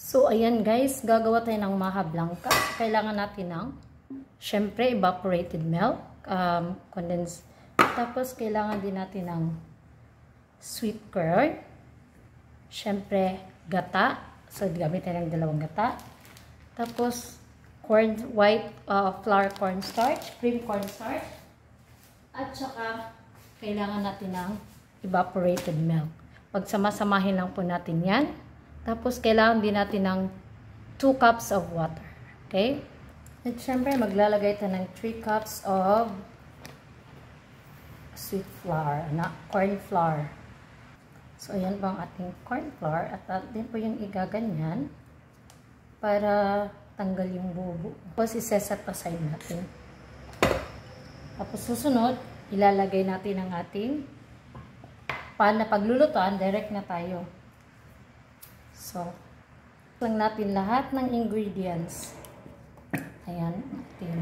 So, ayan guys, gagawa tayo ng maha blanca. Kailangan natin ng, syempre, evaporated milk, condensed. Tapos, kailangan din natin ng sweet curd. Syempre, gata. So, gamit tayo ng dalawang gata. Tapos, white flour cornstarch, cream cornstarch. At saka, kailangan natin ng evaporated milk. Pagsama-samahin lang po natin yan. Tapos, kailangan din natin ng 2 cups of water. Okay? At syempre, maglalagay tayo ng 3 cups of sweet flour, corn flour. So, ayan po ang ating corn flour. At din po yung igaganyan para tanggal yung bubo. Tapos, iseset aside natin. Tapos, susunod, ilalagay natin ang ating pan na paglulutuan. Direct na tayo. So, lang natin lahat ng ingredients. Ayan, ating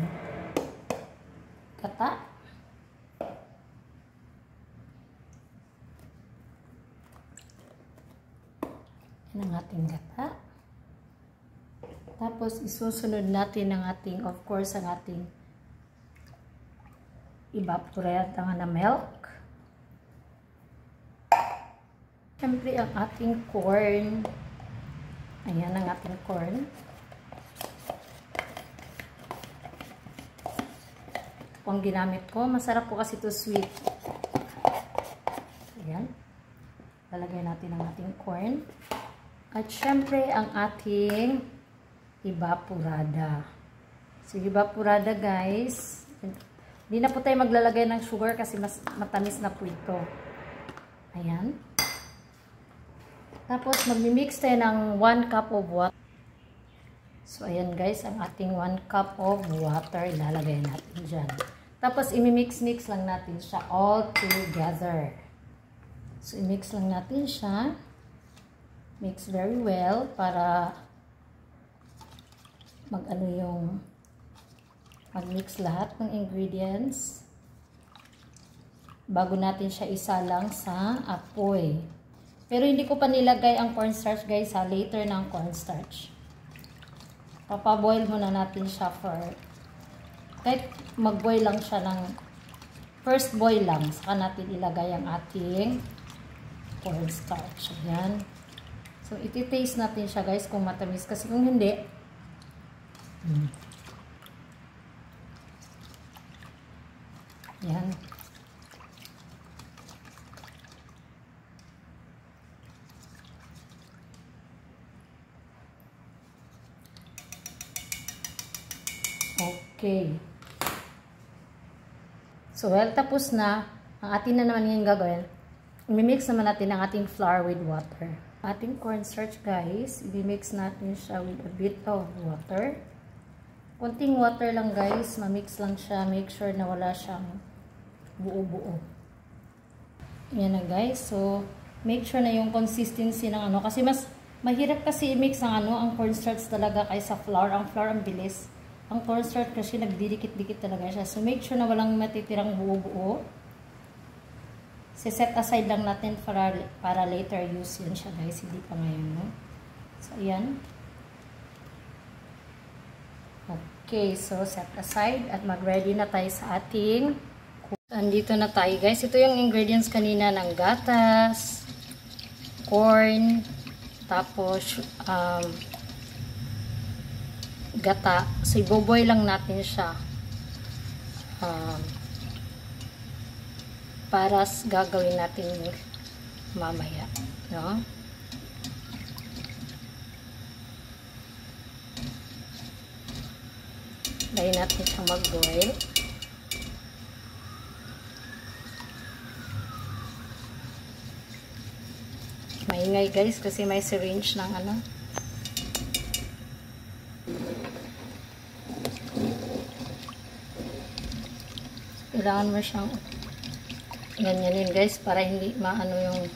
gata. Ayan ang ating gata. Tapos, isusunod natin ang ating, of course, ang ating evaporated na milk. Siyempre, ang ating corn. Ayan ang ating corn. Ito ang ginamit ko. Masarap po kasi ito sweet. Ayan. Lalagay natin ang ating corn. At syempre, ang ating evaporada. So, evaporada guys. Hindi na po tayo maglalagay ng sugar kasi mas matamis na po ito. Ayan. Tapos, magmi-mix tayo ng 1 cup of water. So, ayan guys, ang ating 1 cup of water, ilalagay natin dyan. Tapos, imi-mix-mix lang natin siya all together. So, i-mix lang natin siya. Mix very well para mag-mix lahat ng ingredients bago natin siya isalang sa apoy. Pero hindi ko pa nilagay ang cornstarch guys ha, later ng cornstarch. Papaboil muna natin siya for, kahit mag-boil lang siya ng, first boil lang, saka natin ilagay ang ating cornstarch. Ayan. So, iti-taste natin siya guys kung matamis, kasi kung hindi, ayan. Okay. So, well, tapos na. Ang atin na naman yung gagawin. I-mix naman natin ang ating flour with water. Ating cornstarch, guys, i-mix natin siya with a bit of water. Kunting water lang, guys. Ma-mix lang siya. Make sure na wala siyang buo-buo. Yan na, guys. So, make sure na yung consistency ng ano. Kasi mas mahirap kasi i-mix ang cornstarch talaga kaysa flour. Ang flour ang bilis. Ang cornstarch kasi nagdidikit-dikit talaga siya. So, make sure na walang matitirang buo-buo. Set aside lang natin para later use yun siya, guys. Hindi pa ngayon, no? So, ayan. Okay, so set aside at mag-ready na tayo sa ating. Andito na tayo, guys. Ito yung ingredients kanina ng gatas, corn, tapos, gata. So, iboboy lang natin siya. Para gagawin natin mamaya. No? Layin natin siyang mag-boil. Maingay guys kasi may syringe ng ano. Kailangan mo siyang ganyanin guys para hindi maano yung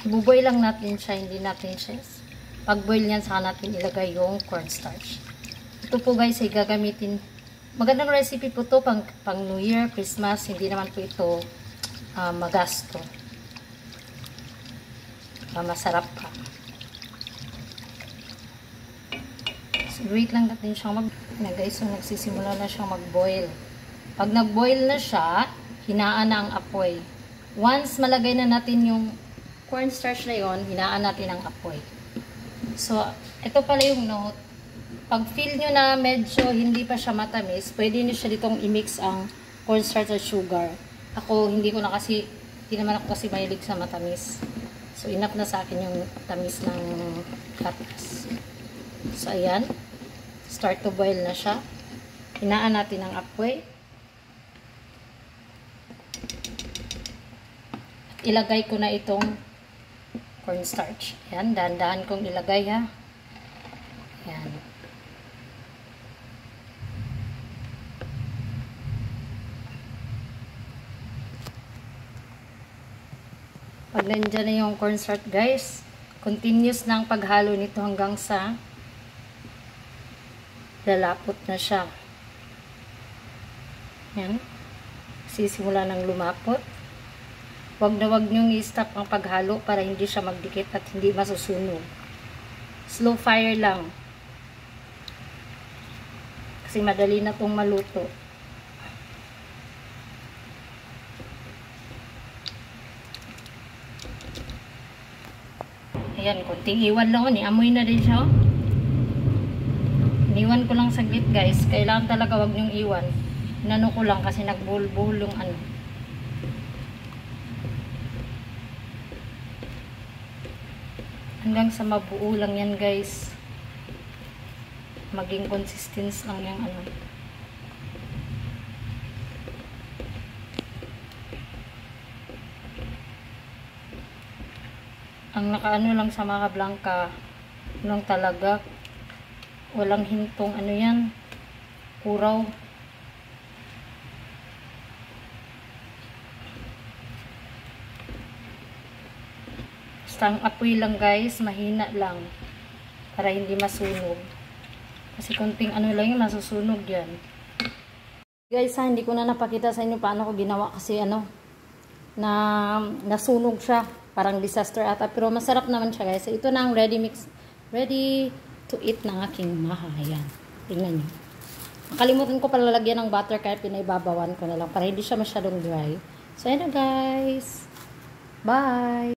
ibuboy lang natin siya, hindi natin siya pag boil niyan saka natin ilagay yung cornstarch. Ito po guys ay gagamitin, magandang recipe po to pang New Year, Christmas, hindi naman po ito magasto. Masarap pa. So, wait lang natin siyang guys, so nagsisimula na siyang mag-boil. Pag nag-boil na siya, hinaan na ang apoy. Once malagay na natin yung cornstarch na yon, hinaan natin ang apoy. So, ito pala yung note. Pag feel nyo na medyo hindi pa siya matamis, pwede nyo siya ditong i-mix ang cornstarch at sugar. Ako, hindi naman ako kasi mahilig sa matamis. So, enough na sa akin yung tamis ng gatas. So, ayan. Start to boil na siya. Hinaan natin ang apoy. At ilagay ko na itong cornstarch. Ayan, dahan-dahan kong ilagay ha. Ayan. Pag nandiyan na yung cornstarch guys, continuous na ang paghalo nito hanggang sa lalapot na siya. Yan. Sisimula ng lumapot. Wag na wag nyong i-stop ang paghalo para hindi siya magdikit at hindi masusunog. Slow fire lang. Kasi madali na itong maluto. Ayan, konting iwan lang. Amoy na din siya. Iniwan ko lang saglit guys. Kailangan talaga wag nyong iwan. Inano ko lang kasi nagbuhol-buhol yung ano. Hanggang sa mabuo lang yan guys. Maging consistence lang yung ano. Ang nakaano lang sa mga blanca, lang talaga, walang hintong ano yan, uraw. Basta ang apoy lang guys, mahina lang, para hindi masunog. Kasi konting ano lang yung masusunog yan. Guys ha, hindi ko na napakita sa inyo paano ko ginawa kasi ano, nasunog siya. Parang disaster ata. Pero masarap naman siya guys. Ito na ang ready to eat ng aking mahayan. Tingnan nyo. Nakalimutan ko pala lagyan ng butter kaya pinaibabawan ko na lang para hindi siya masyadong dry. So, ayan na guys. Bye!